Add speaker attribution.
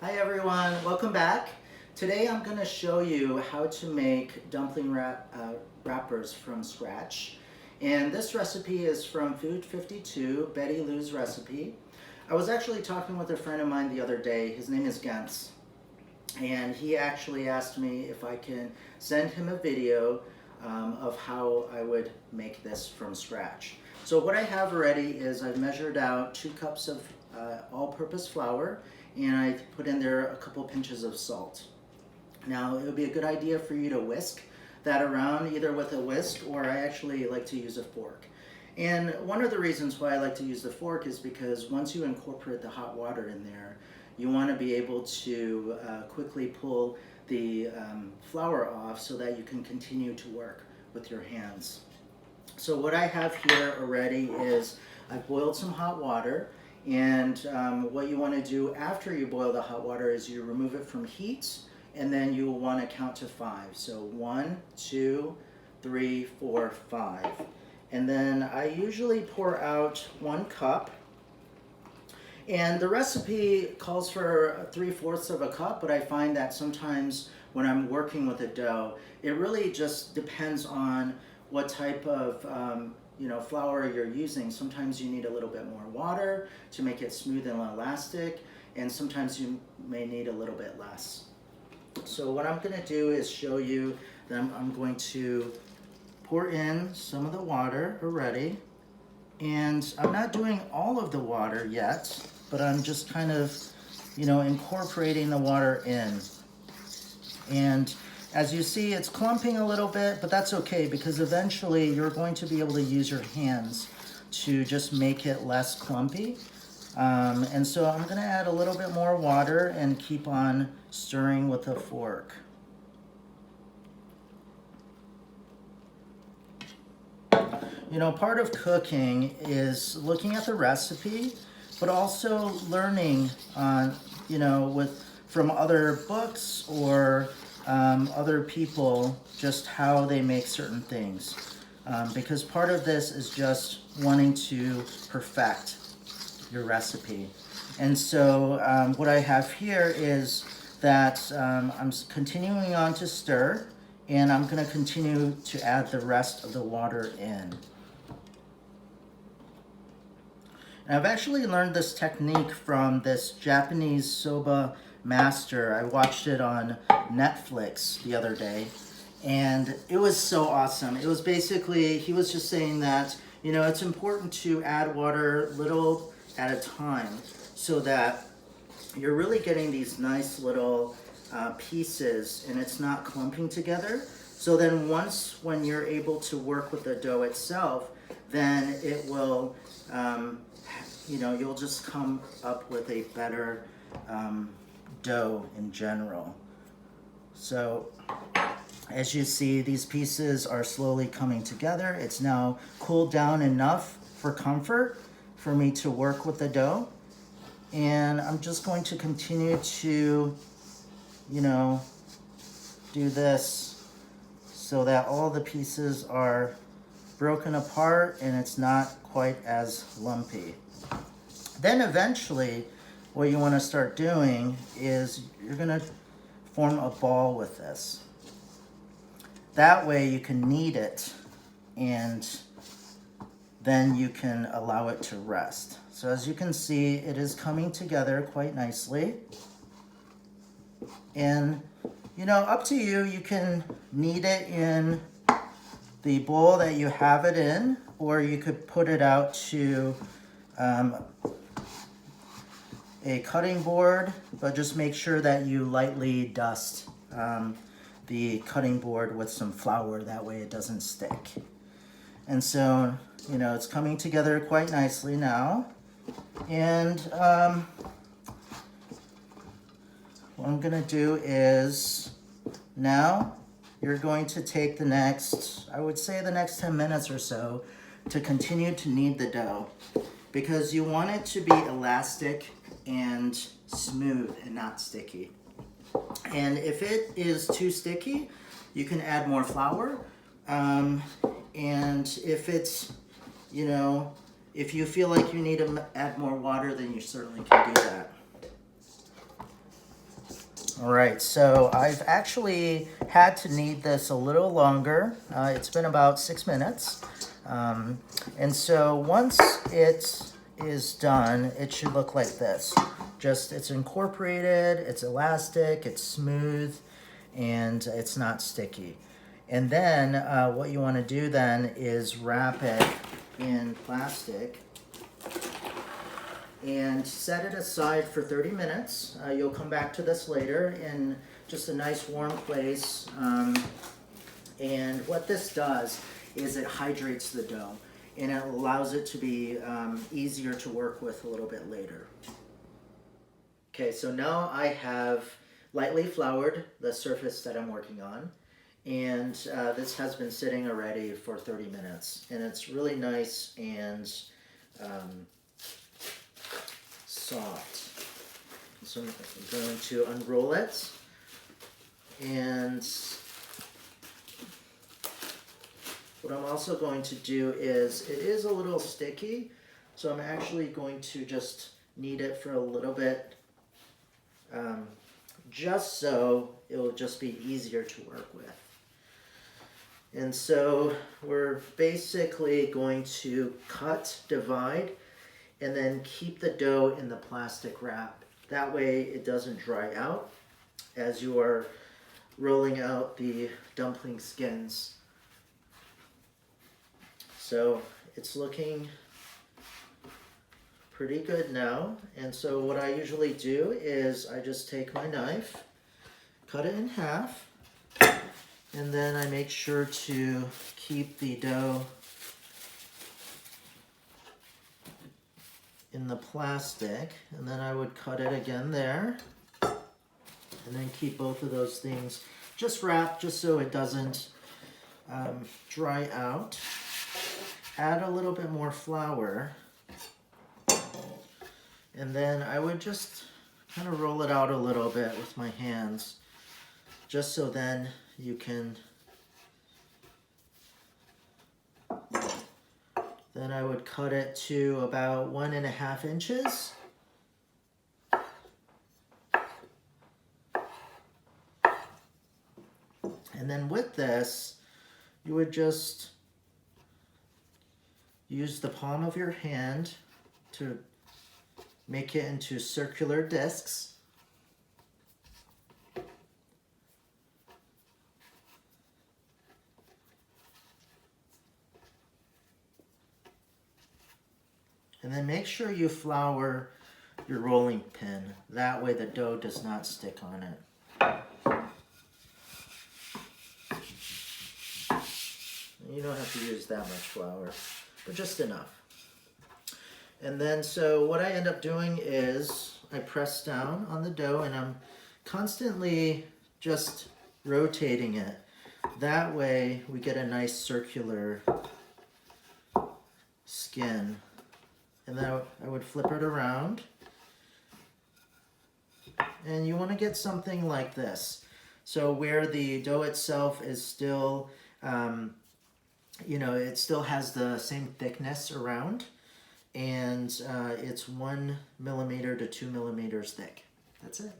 Speaker 1: Hi everyone, welcome back. Today I'm going to show you how to make dumpling wrappers from scratch. And this recipe is from Food 52, Betty Lou's recipe. I was actually talking with a friend of mine the other day. His name is Gens. And he actually asked me if I can send him a video of how I would make this from scratch. So what I have already is I've measured out 2 cups of all-purpose flour, and I've put in there a couple pinches of salt. Now it would be a good idea for you to whisk that around either with a whisk, or I actually like to use a fork. And one of the reasons why I like to use the fork is because once you incorporate the hot water in there, you want to be able to quickly pull the flour off so that you can continue to work with your hands. So what I have here already is I've boiled some hot water, and what you want to do after you boil the hot water is you remove it from heat, and then you will want to count to 5. So 1, 2, 3, 4, 5. And then I usually pour out 1 cup. And the recipe calls for 3/4 of a cup, but I find that sometimes when I'm working with a dough, it really just depends on what type of flour you're using. Sometimes you need a little bit more water to make it smooth and elastic, and sometimes you may need a little bit less. So what I'm going to do is show you that I'm going to pour in some of the water already. And I'm not doing all of the water yet, but I'm just kind of, incorporating the water in. And as you see, it's clumping a little bit, but that's okay because eventually you're going to be able to use your hands to just make it less clumpy. And so I'm going to add a little bit more water and keep on stirring with a fork. Part of cooking is looking at the recipe, but also learning on, from other books or other people, just how they make certain things. Because part of this is just wanting to perfect your recipe. And so what I have here is that I'm continuing on to stir, and I'm going to continue to add the rest of the water in. And I've actually learned this technique from this Japanese soba master. I watched it on Netflix the other day, and it was so awesome. It was basically, he was just saying that, it's important to add water little at a time so that you're really getting these nice little pieces and it's not clumping together. So then when you're able to work with the dough itself, then it will, you'll just come up with a better dough in general. So as you see, these pieces are slowly coming together. It's now cooled down enough for comfort for me to work with the dough. And I'm just going to continue to, do this so that all the pieces are broken apart and it's not quite as lumpy. Then eventually, what you want to start doing is you're going to form a ball with this. That way you can knead it, and then you can allow it to rest. So as you can see, it is coming together quite nicely. And, up to you, you can knead it in the bowl that you have it in, or you could put it out to a cutting board, but just make sure that you lightly dust the cutting board with some flour, that way it doesn't stick. And so, it's coming together quite nicely now. And what I'm gonna do is, now you're going to take the next, I would say the next 10 minutes or so to continue to knead the dough, because you want it to be elastic and smooth and not sticky. And if it is too sticky, you can add more flour. And if it's, if you feel like you need to add more water, then you certainly can do that. All right, so I've actually had to knead this a little longer. It's been about 6 minutes. And so once it is done, it should look like this. Just, it's incorporated, it's elastic, it's smooth, and it's not sticky. And then what you want to do then is wrap it in plastic and set it aside for 30 minutes. You'll come back to this later in just a nice warm place. And what this does is it hydrates the dough and it allows it to be easier to work with a little bit later. Okay, so now I have lightly floured the surface that I'm working on. And this has been sitting already for 30 minutes. And it's really nice and soft. So I'm going to unroll it, and what I'm also going to do is, it is a little sticky, so I'm actually going to just knead it for a little bit, just so it will just be easier to work with. And so we're basically going to cut, divide, and then keep the dough in the plastic wrap. That way it doesn't dry out as you are rolling out the dumpling skins. So it's looking pretty good now. And so what I usually do is I just take my knife, cut it in half, and then I make sure to keep the dough in the plastic, and then I would cut it again there, and then keep both of those things just wrapped, just so it doesn't dry out. Add a little bit more flour, and then I would just kind of roll it out a little bit with my hands, just so then you can, then I would cut it to about 1.5 inches. And then with this, you would just use the palm of your hand to make it into circular discs. And then make sure you flour your rolling pin. That way the dough does not stick on it. You don't have to use that much flour, but just enough. And then so what I end up doing is I press down on the dough and I'm constantly just rotating it. That way we get a nice circular skin. And then I would flip it around. And you want to get something like this. So where the dough itself is still, you know, it still has the same thickness around. And it's 1 millimeter to 2 millimeters thick. That's it.